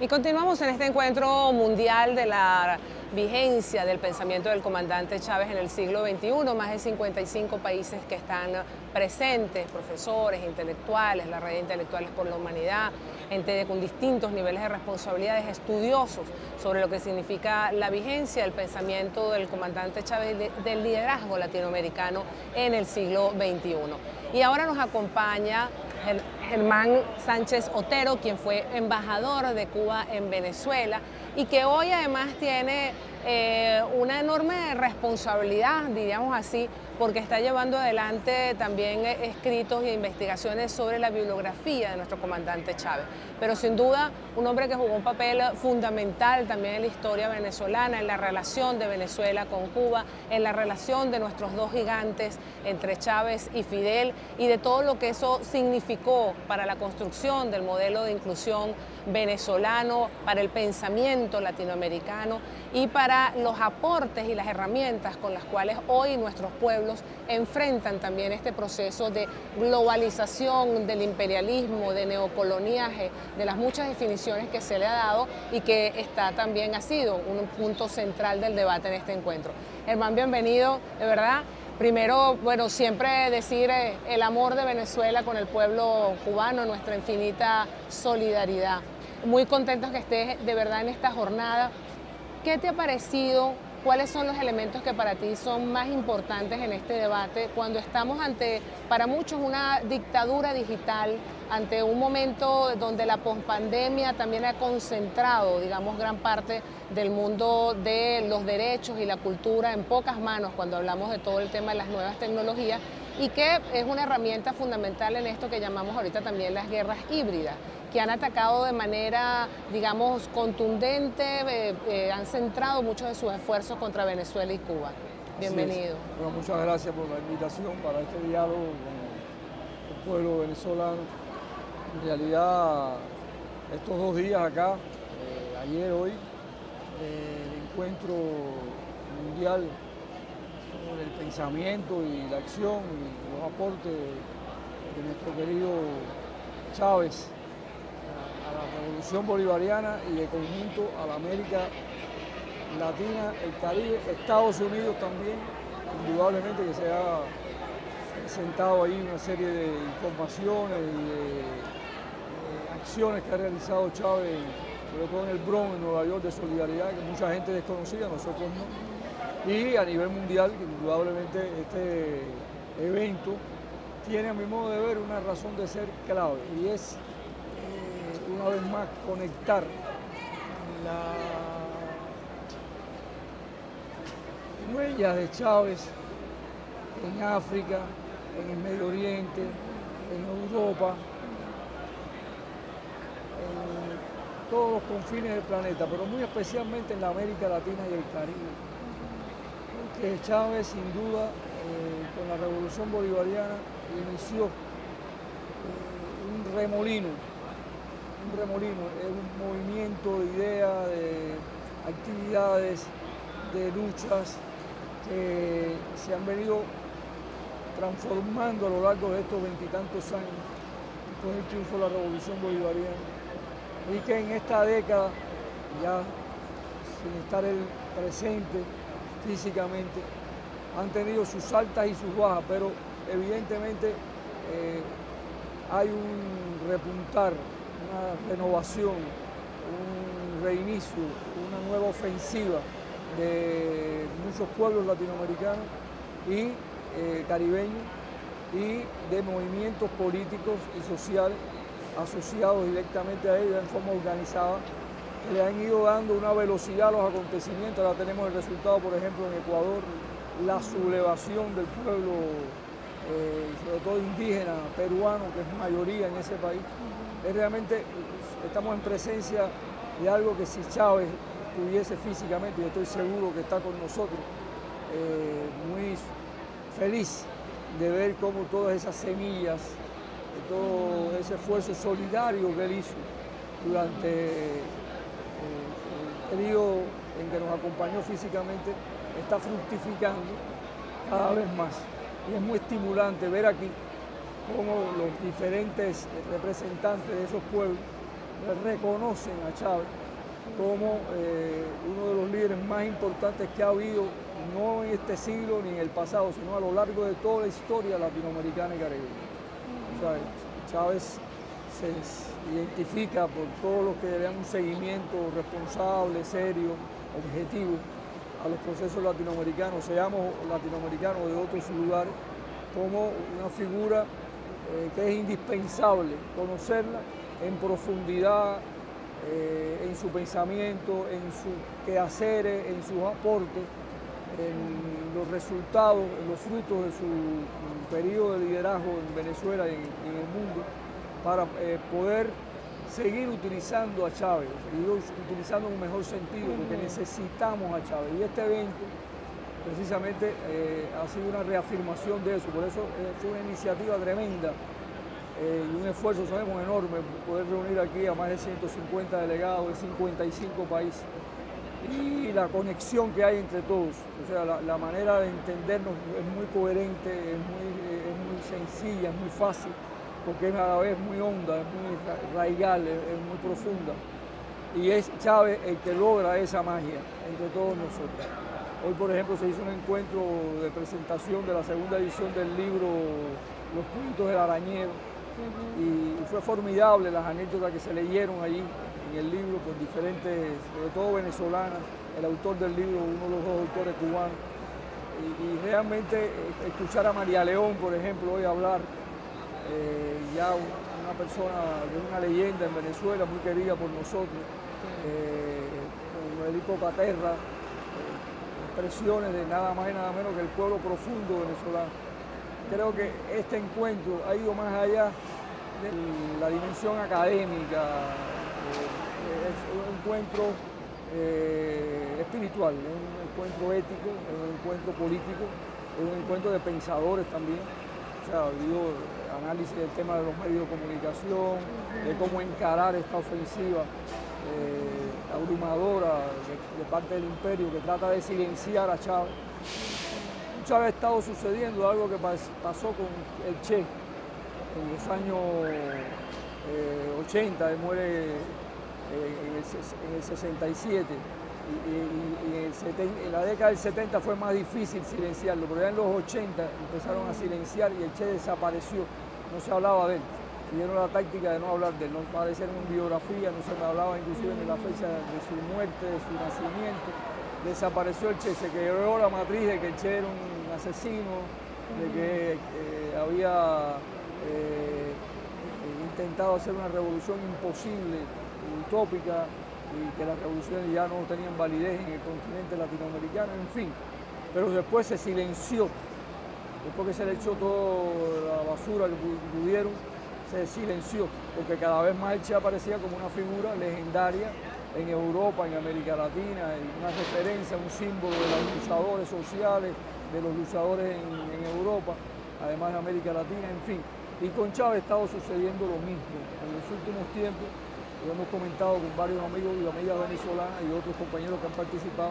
Y continuamos en este encuentro mundial de la vigencia del pensamiento del comandante Chávez en el siglo XXI. Más de 55 países que están presentes, profesores, intelectuales, la red de intelectuales por la humanidad, gente con distintos niveles de responsabilidades, estudiosos sobre lo que significa la vigencia del pensamiento del comandante Chávez, del liderazgo latinoamericano en el siglo XXI. Y ahora nos acompaña Germán Sánchez Otero, quien fue embajador de Cuba en Venezuela y que hoy además tiene una enorme responsabilidad, diríamos así, porque está llevando adelante también escritos e investigaciones sobre la bibliografía de nuestro comandante Chávez. Pero sin duda, un hombre que jugó un papel fundamental también en la historia venezolana, en la relación de Venezuela con Cuba, en la relación de nuestros dos gigantes entre Chávez y Fidel y de todo lo que eso significó para la construcción del modelo de inclusión venezolano, para el pensamiento latinoamericano y para los aportes y las herramientas con las cuales hoy nuestros pueblos enfrentan también este proceso de globalización, del imperialismo, de neocoloniaje, de las muchas definiciones que se le ha dado y que también ha sido un punto central del debate en este encuentro. Germán, bienvenido, de verdad. Primero, bueno, siempre decir el amor de Venezuela con el pueblo cubano, nuestra infinita solidaridad. Muy contentos que estés de verdad en esta jornada. ¿Qué te ha parecido? ¿Cuáles son los elementos que para ti son más importantes en este debate cuando estamos ante, para muchos, una dictadura digital, ante un momento donde la pospandemia también ha concentrado, digamos, gran parte del mundo de los derechos y la cultura en pocas manos cuando hablamos de todo el tema de las nuevas tecnologías y que es una herramienta fundamental en esto que llamamos ahorita también las guerras híbridas, que han atacado de manera, digamos, contundente, han centrado muchos de sus esfuerzos contra Venezuela y Cuba. Bienvenido. Bueno, muchas gracias por la invitación para este diálogo con el pueblo venezolano. En realidad, estos 2 días acá, ayer, hoy, el encuentro mundial sobre el pensamiento y la acción y los aportes de nuestro querido Chávez a la revolución bolivariana y de conjunto a la América Latina, el Caribe, Estados Unidos también, indudablemente que se ha presentado ahí una serie de informaciones y de acciones que ha realizado Chávez, sobre todo en el Bronx, en Nueva York, de solidaridad, que mucha gente desconocía, nosotros no. Y a nivel mundial, que indudablemente este evento tiene, a mi modo de ver, una razón de ser clave, y es, una vez más, conectar las huellas de Chávez en África, en el Medio Oriente, en Europa, en todos los confines del planeta, pero muy especialmente en la América Latina y el Caribe. Porque Chávez, sin duda, con la revolución bolivariana, inició un remolino, es un movimiento de ideas, de actividades, de luchas que se han venido transformando a lo largo de estos 20 y tantos años, después del triunfo de la revolución bolivariana, y que en esta década, ya sin estar el presente físicamente, han tenido sus altas y sus bajas, pero evidentemente hay un repuntar, una renovación, un reinicio, una nueva ofensiva de muchos pueblos latinoamericanos y caribeños y de movimientos políticos y sociales asociados directamente a ellos en forma organizada, que le han ido dando una velocidad a los acontecimientos. Ahora tenemos el resultado, por ejemplo, en Ecuador, la sublevación del pueblo, sobre todo indígena, peruano, que es mayoría en ese país. Realmente estamos en presencia de algo que si Chávez estuviese físicamente, y estoy seguro que está con nosotros, muy feliz de ver cómo todas esas semillas, todo ese esfuerzo solidario que él hizo durante el periodo en que nos acompañó físicamente, está fructificando cada vez más. Y es muy estimulante ver aquí cómo los diferentes representantes de esos pueblos reconocen a Chávez como uno de los líderes más importantes que ha habido, no en este siglo ni en el pasado, sino a lo largo de toda la historia latinoamericana y caribeña. O sea, Chávez se identifica por todos los que le dan un seguimiento responsable, serio, objetivo a los procesos latinoamericanos, seamos latinoamericanos de otros lugares, como una figura que es indispensable conocerla en profundidad, en su pensamiento, en sus quehaceres, en sus aportes, en los resultados, en los frutos de su periodo de liderazgo en Venezuela y en el mundo, para poder seguir utilizando a Chávez, utilizando en un mejor sentido, porque necesitamos a Chávez. Y este evento precisamente ha sido una reafirmación de eso, por eso fue una iniciativa tremenda y un esfuerzo, sabemos, enorme, poder reunir aquí a más de 150 delegados de 55 países y la conexión que hay entre todos, o sea, la manera de entendernos es muy coherente, es muy sencilla, es muy fácil, porque es a la vez muy honda, es muy raigal, es muy profunda. Y es Chávez el que logra esa magia entre todos nosotros. Hoy, por ejemplo, se hizo un encuentro de presentación de la segunda edición del libro Los cuentos del arañero, y fue formidable las anécdotas que se leyeron allí en el libro por diferentes, sobre todo venezolanas, el autor del libro, uno de los dos autores cubanos, y realmente escuchar a María León, por ejemplo, hoy hablar, ya una persona de una leyenda en Venezuela, muy querida por nosotros, Noelico Paterra, expresiones de nada más y nada menos que el pueblo profundo venezolano. Creo que este encuentro ha ido más allá de la dimensión académica, es un encuentro espiritual, es un encuentro ético, es un encuentro político, es un encuentro de pensadores también. O sea, ha habido análisis del tema de los medios de comunicación, de cómo encarar esta ofensiva abrumadora de parte del imperio que trata de silenciar a Chávez. Chávez ha estado sucediendo algo que pasó con el Che en los años 80, él muere en el 67. Y en la década del 70 fue más difícil silenciarlo, pero ya en los 80 empezaron a silenciar y el Che desapareció, no se hablaba de él. Siguieron la táctica de no hablar de él, no aparecer en biografía, no se me hablaba inclusive de la fecha de su muerte, de su nacimiento. Desapareció el Che, se creó la matriz de que el Che era un asesino, de que había intentado hacer una revolución imposible, utópica, y que las revoluciones ya no tenían validez en el continente latinoamericano, en fin. Pero después se silenció, después que se le echó toda la basura que pudieron, se silenció, porque cada vez más el Che aparecía como una figura legendaria en Europa, en América Latina, una referencia, un símbolo de los luchadores sociales, de los luchadores en Europa, además de América Latina, en fin. Y con Chávez ha estado sucediendo lo mismo. En los últimos tiempos, lo hemos comentado con varios amigos y amigas venezolanas y otros compañeros que han participado,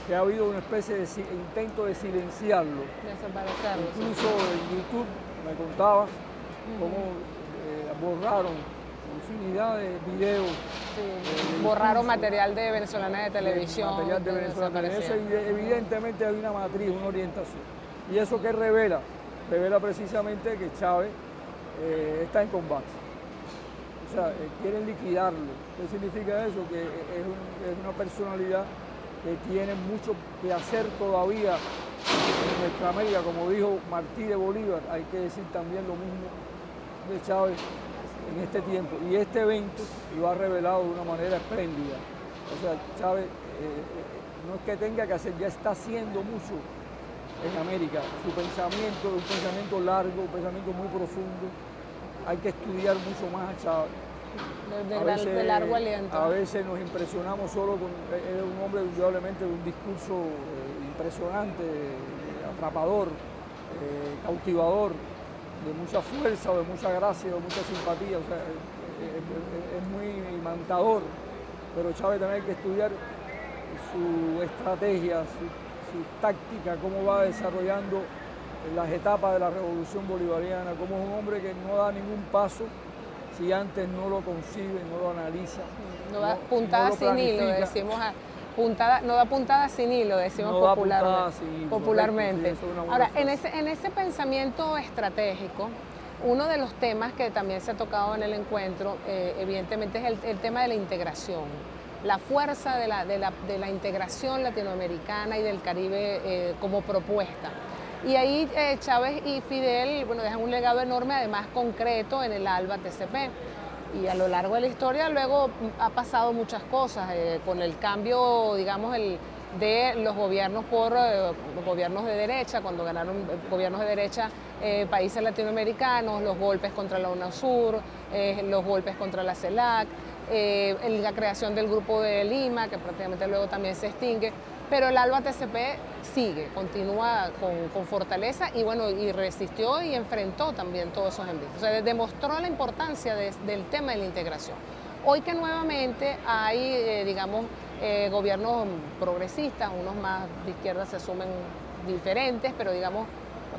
que ha habido una especie de intento de silenciarlo. Desaparecerlo. Incluso en YouTube me contaba cómo borraron infinidad de videos. Sí, borraron material de venezolana de televisión. Material de venezolana de televisión. Eso evidentemente hay una matriz, una orientación. ¿Y eso qué revela? Revela precisamente que Chávez está en combate. O sea, quieren liquidarlo. ¿Qué significa eso? Que es una personalidad que tiene mucho que hacer todavía en nuestra América, como dijo Martí de Bolívar. Hay que decir también lo mismo de Chávez en este tiempo. Y este evento lo ha revelado de una manera espléndida. O sea, Chávez no es que tenga que hacer, ya está haciendo mucho en América. Su pensamiento es un pensamiento largo, un pensamiento muy profundo. Hay que estudiar mucho más a Chávez. De largo aliento. A veces nos impresionamos solo con... Es un hombre indudablemente de un discurso impresionante, atrapador, cautivador, de mucha fuerza, de mucha gracia, de mucha simpatía. O sea, es muy imantador. Pero Chávez también hay que estudiar su estrategia, su táctica, cómo va desarrollando las etapas de la revolución bolivariana, cómo es un hombre que no da ningún paso si antes no lo concibe, no lo analiza. No da puntada no lo sin hilo, planifica. decimos puntada, no da puntada sin hilo, decimos No da puntada sin hilo, popularmente. correcto, sí, eso es una Ahora, buena frase. en ese pensamiento estratégico, uno de los temas que también se ha tocado en el encuentro, evidentemente, es el tema de la integración. La fuerza de la integración latinoamericana y del Caribe como propuesta. Y ahí Chávez y Fidel, bueno, dejan un legado enorme, además concreto, en el ALBA TCP. Y a lo largo de la historia luego ha pasado muchas cosas, con el cambio, digamos, de los gobiernos por gobiernos de derecha, cuando ganaron gobiernos de derecha países latinoamericanos, los golpes contra la UNASUR, los golpes contra la CELAC, la creación del Grupo de Lima, que prácticamente luego también se extingue, pero el ALBA TCP sigue, continúa con fortaleza y bueno, y resistió y enfrentó también todos esos envíos. O sea, demostró la importancia del tema de la integración. Hoy que nuevamente hay, digamos, gobiernos progresistas, unos más de izquierda se asumen diferentes, pero digamos,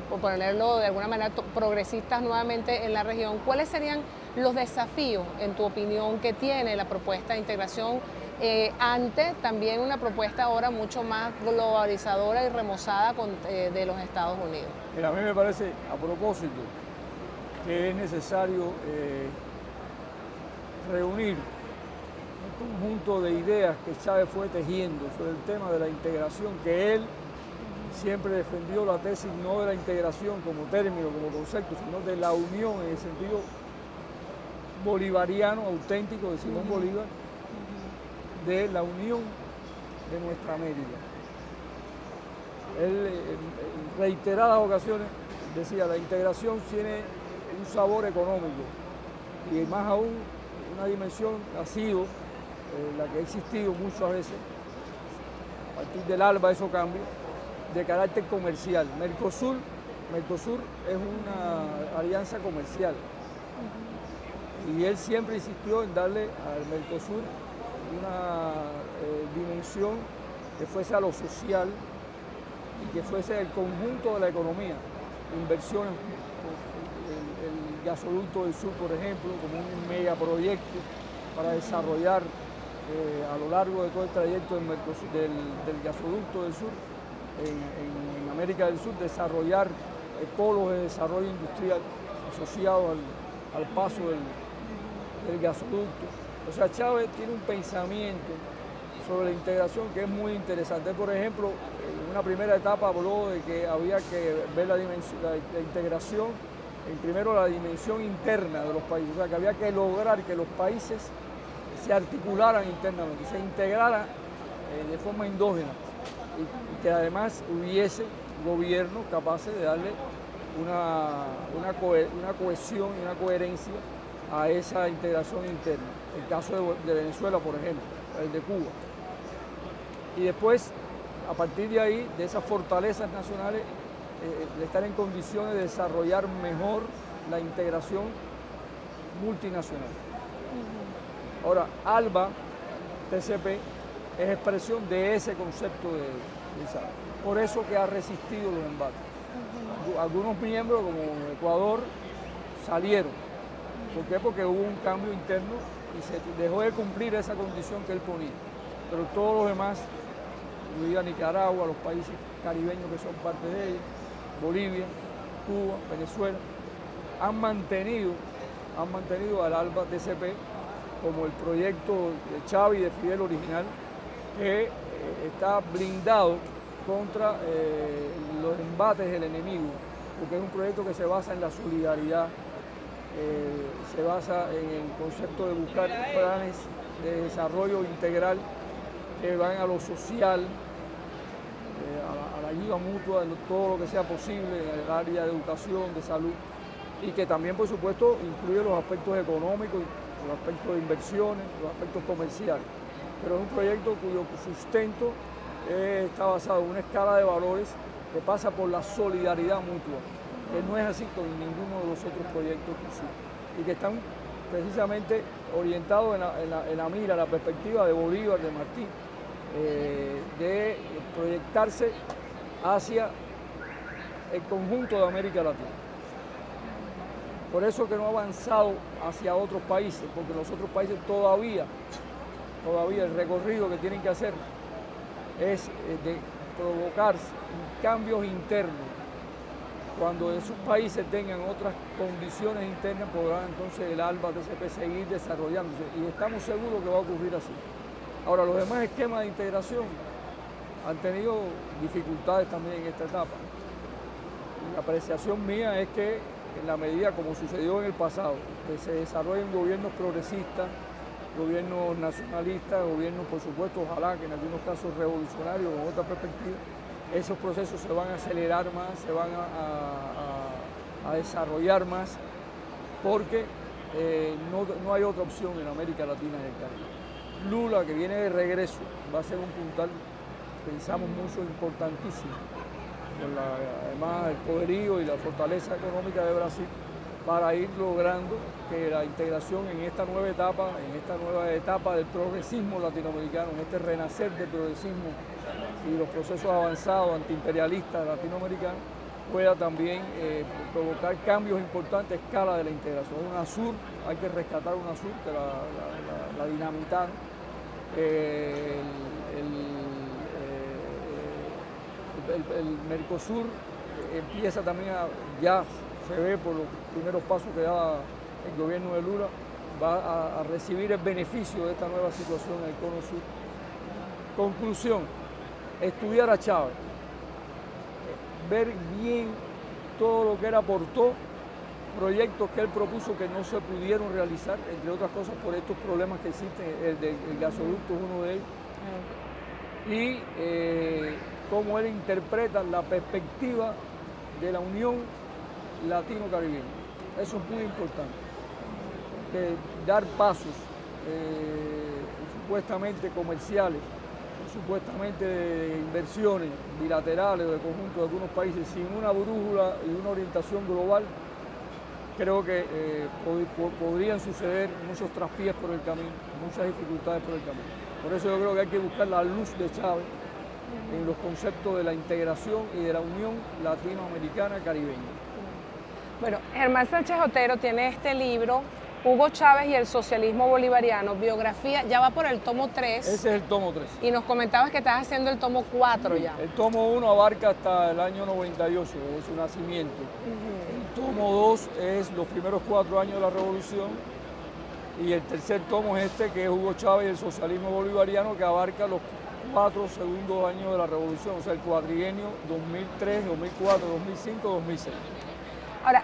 por ponerlo de alguna manera, progresistas nuevamente en la región, ¿cuáles serían los desafíos, en tu opinión, que tiene la propuesta de integración ante también una propuesta ahora mucho más globalizadora y remozada de los Estados Unidos? Mira, a mí me parece, a propósito, que es necesario reunir el conjunto de ideas que Chávez fue tejiendo sobre el tema de la integración, que él siempre defendió la tesis no de la integración como término, como concepto, sino de la unión en el sentido bolivariano, auténtico de Simón Bolívar, de la unión de nuestra América. Él en reiteradas ocasiones decía, la integración tiene un sabor económico y más aún una dimensión ha sido la que ha existido muchas veces, a partir del ALBA eso cambia, de carácter comercial. Mercosur es una alianza comercial y él siempre insistió en darle al Mercosur una dimensión que fuese a lo social y que fuese el conjunto de la economía, inversiones, el gasoducto del sur, por ejemplo, como un megaproyecto para desarrollar a lo largo de todo el trayecto del gasoducto del sur, en América del Sur, desarrollar polos de desarrollo industrial asociados al paso del gasoducto. O sea, Chávez tiene un pensamiento sobre la integración que es muy interesante. Por ejemplo, en una primera etapa habló de que había que ver la integración, primero la dimensión interna de los países, o sea, que había que lograr que los países se articularan internamente, se integraran de forma endógena y que además hubiese gobiernos capaces de darle una cohesión y una coherencia a esa integración interna. El caso de Venezuela, por ejemplo, el de Cuba. Y después, a partir de ahí, de esas fortalezas nacionales, de estar en condiciones de desarrollar mejor la integración multinacional. Ahora, ALBA, TCP, es expresión de ese concepto de Chávez. Por eso que ha resistido los embates. Algunos miembros, como Ecuador, salieron. ¿Por qué? Porque hubo un cambio interno y se dejó de cumplir esa condición que él ponía. Pero todos los demás, incluida Nicaragua, los países caribeños que son parte de ella, Bolivia, Cuba, Venezuela, han mantenido al ALBA TCP como el proyecto de Chávez y de Fidel original, que está blindado contra los embates del enemigo, porque es un proyecto que se basa en la solidaridad, se basa en el concepto de buscar planes de desarrollo integral que van a lo social, a la ayuda mutua, de todo lo que sea posible en el área de educación, de salud, y que también, por supuesto, incluye los aspectos económicos, los aspectos de inversiones, los aspectos comerciales. Pero es un proyecto cuyo sustento está basado en una escala de valores que pasa por la solidaridad mutua, que no es así con ninguno de los otros proyectos que existen, y que están precisamente orientados en la mira, la perspectiva de Bolívar, de Martí, de proyectarse hacia el conjunto de América Latina. Por eso que no ha avanzado hacia otros países, porque los otros países todavía el recorrido que tienen que hacer es de provocar cambios internos. Cuando esos países tengan otras condiciones internas, podrán entonces el ALBA-TCP seguir desarrollándose, y estamos seguros que va a ocurrir así. Ahora, los demás esquemas de integración han tenido dificultades también en esta etapa. La apreciación mía es que en la medida, como sucedió en el pasado, que se desarrollen gobiernos progresistas, gobiernos nacionalistas, gobiernos, por supuesto, ojalá que en algunos casos revolucionarios con otra perspectiva, esos procesos se van a acelerar más, se van a desarrollar más, porque no hay otra opción en América Latina y el Caribe. Lula, que viene de regreso, va a ser un puntal, pensamos mucho, importantísimo, con además el poderío y la fortaleza económica de Brasil, para ir logrando que la integración en esta nueva etapa del progresismo latinoamericano, en este renacer del progresismo y los procesos avanzados antiimperialistas latinoamericanos, pueda también provocar cambios importantes a escala de la integración. UNASUR, hay que rescatar UNASUR, que la dinamitaron. El Mercosur empieza también ya se ve por los primeros pasos que da el gobierno de Lula, va a recibir el beneficio de esta nueva situación en el Cono Sur. Conclusión, estudiar a Chávez, ver bien todo lo que él aportó, proyectos que él propuso que no se pudieron realizar, entre otras cosas por estos problemas que existen, el gasoducto es uno de ellos, y cómo él interpreta la perspectiva de la Unión Latino-Caribeña. Eso es muy importante, dar pasos supuestamente comerciales, supuestamente de inversiones bilaterales o de conjunto de algunos países sin una brújula y una orientación global. Creo que podrían suceder muchos traspiés por el camino, muchas dificultades por el camino. Por eso yo creo que hay que buscar la luz de Chávez en los conceptos de la integración y de la unión latinoamericana caribeña. Bueno, Germán Sánchez Otero tiene este libro, Hugo Chávez y el socialismo bolivariano, biografía, ya va por el tomo 3. Ese es el tomo 3. Y nos comentabas que estás haciendo el tomo 4 ya. El tomo 1 abarca hasta el año 98, es su nacimiento. El tomo 2 es los primeros 4 años de la revolución. Y el tercer tomo es este, que es Hugo Chávez y el socialismo bolivariano, que abarca los 4 segundos años de la revolución, o sea, el cuatrienio 2003, 2004, 2005, 2006. Ahora,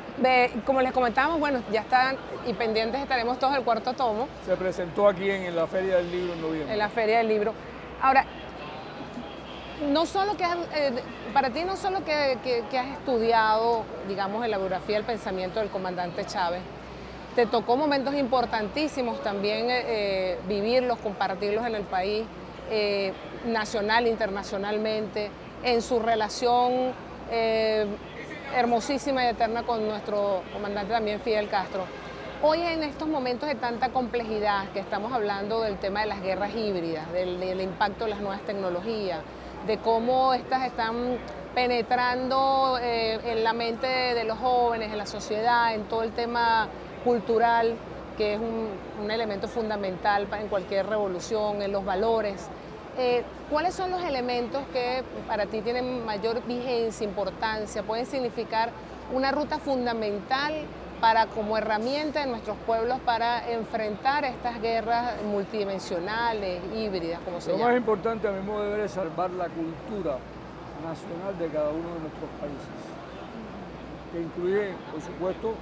como les comentábamos, bueno, ya están y pendientes estaremos todos del cuarto tomo. Se presentó aquí en la Feria del Libro en noviembre. En la Feria del Libro. Ahora, no solo que para ti no solo que has estudiado, digamos, en la biografía del pensamiento del comandante Chávez, te tocó momentos importantísimos también vivirlos, compartirlos en el país, nacional, internacionalmente, en su relación hermosísima y eterna con nuestro comandante también Fidel Castro. Hoy en estos momentos de tanta complejidad, que estamos hablando del tema de las guerras híbridas, del impacto de las nuevas tecnologías, de cómo estas están penetrando en la mente de los jóvenes, en la sociedad, en todo el tema cultural, que es un elemento fundamental en cualquier revolución, en los valores. ¿Cuáles son los elementos que para ti tienen mayor vigencia, importancia, pueden significar una ruta fundamental como herramienta de nuestros pueblos para enfrentar estas guerras multidimensionales, híbridas, como se llama? Lo más importante a mi modo de ver es salvar la cultura nacional de cada uno de nuestros países, que incluye, por supuesto,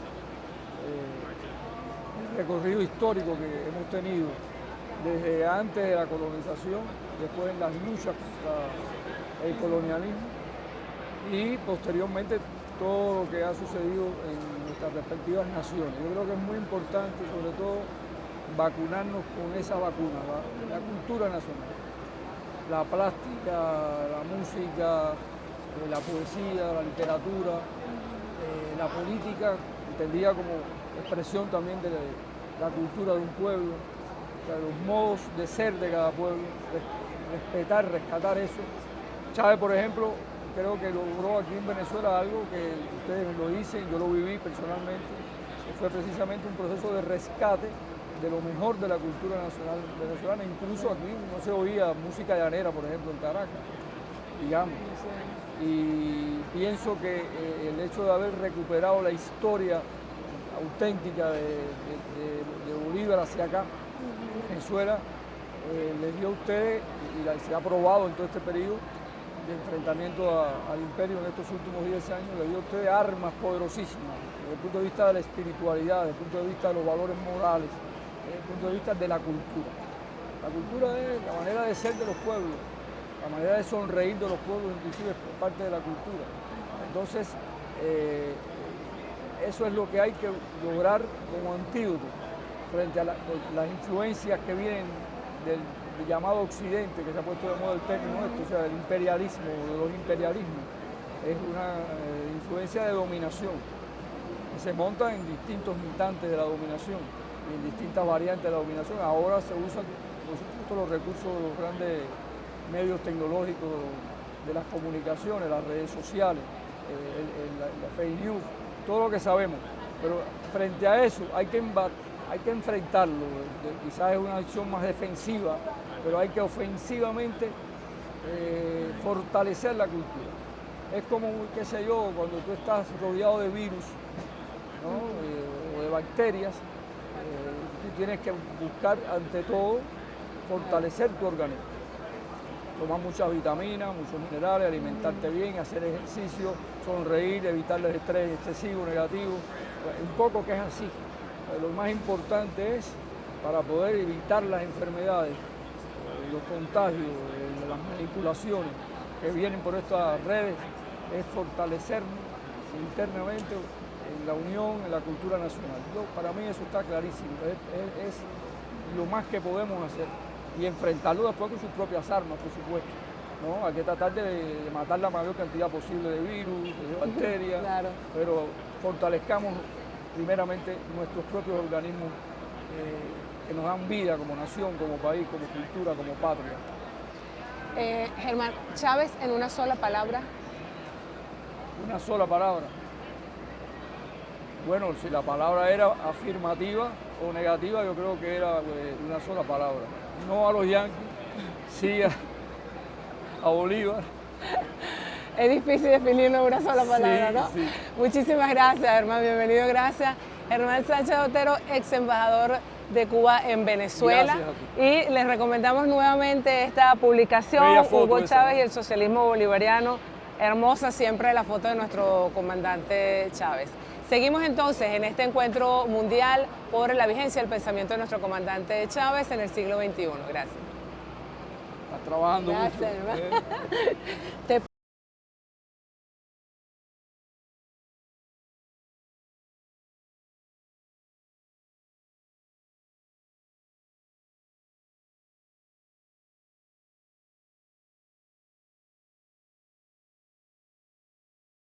el recorrido histórico que hemos tenido desde antes de la colonización, después en las luchas contra el colonialismo y posteriormente todo lo que ha sucedido en nuestras respectivas naciones. Yo creo que es muy importante, sobre todo, vacunarnos con esa vacuna, la cultura nacional, la plástica, la música, la poesía, la literatura, la política, entendida como expresión también de la cultura de un pueblo, los modos de ser de cada pueblo, rescatar eso. Chávez, por ejemplo, creo que logró aquí en Venezuela algo que ustedes lo dicen, yo lo viví personalmente, fue precisamente un proceso de rescate de lo mejor de la cultura nacional venezolana. Incluso aquí no se oía música llanera, por ejemplo, en Caracas, digamos. Y pienso que el hecho de haber recuperado la historia auténtica de Bolívar hacia acá, Venezuela, les dio a ustedes, y se ha probado en todo este periodo de enfrentamiento al imperio en estos últimos 10 años, les dio a ustedes armas poderosísimas desde el punto de vista de la espiritualidad, desde el punto de vista de los valores morales, desde el punto de vista de la cultura. La cultura es la manera de ser de los pueblos, la manera de sonreír de los pueblos, inclusive es parte de la cultura. Entonces, eso es lo que hay que lograr como antídoto frente a las influencias que vienen del llamado Occidente, que se ha puesto de moda el término esto, o sea, del imperialismo, de los imperialismos. Es una influencia de dominación, que se monta en distintos instantes de la dominación, en distintas variantes de la dominación. Ahora se usan, por supuesto, los recursos de los grandes medios tecnológicos, de las comunicaciones, las redes sociales, la fake news, todo lo que sabemos. Pero frente a eso hay que enfrentarlo. Quizás es una acción más defensiva, pero hay que ofensivamente fortalecer la cultura. Es como, qué sé yo, cuando tú estás rodeado de virus, ¿no? O de bacterias, tú tienes que buscar ante todo fortalecer tu organismo. Tomar muchas vitaminas, muchos minerales, alimentarte bien, hacer ejercicio, sonreír, evitar el estrés excesivo, negativo. Un poco que es así. Lo más importante es, para poder evitar las enfermedades, los contagios, las manipulaciones que vienen por estas redes, es fortalecernos internamente en la unión, en la cultura nacional. Para mí eso está clarísimo, es lo más que podemos hacer. Y enfrentarlo después con sus propias armas, por supuesto, ¿no? Hay que tratar de matar la mayor cantidad posible de virus, de bacterias, claro. Pero fortalezcamos primeramente nuestros propios organismos que nos dan vida como nación, como país, como cultura, como patria. Germán, Chávez en una sola palabra. Una sola palabra. Bueno, si la palabra era afirmativa o negativa, yo creo que era una sola palabra. No a los yanquis, sí a Bolívar. Es difícil definirlo en una sola palabra, sí, ¿no? Sí. Muchísimas gracias, Germán. Bienvenido, gracias. Germán Sánchez Otero, ex embajador de Cuba en Venezuela. Gracias a ti. Y les recomendamos nuevamente esta publicación, Hugo Chávez y el socialismo bolivariano. Hermosa siempre la foto de nuestro comandante Chávez. Seguimos entonces en este encuentro mundial por la vigencia del pensamiento de nuestro comandante Chávez en el siglo XXI. Gracias. Estás trabajando Gracias, mucho. Germán.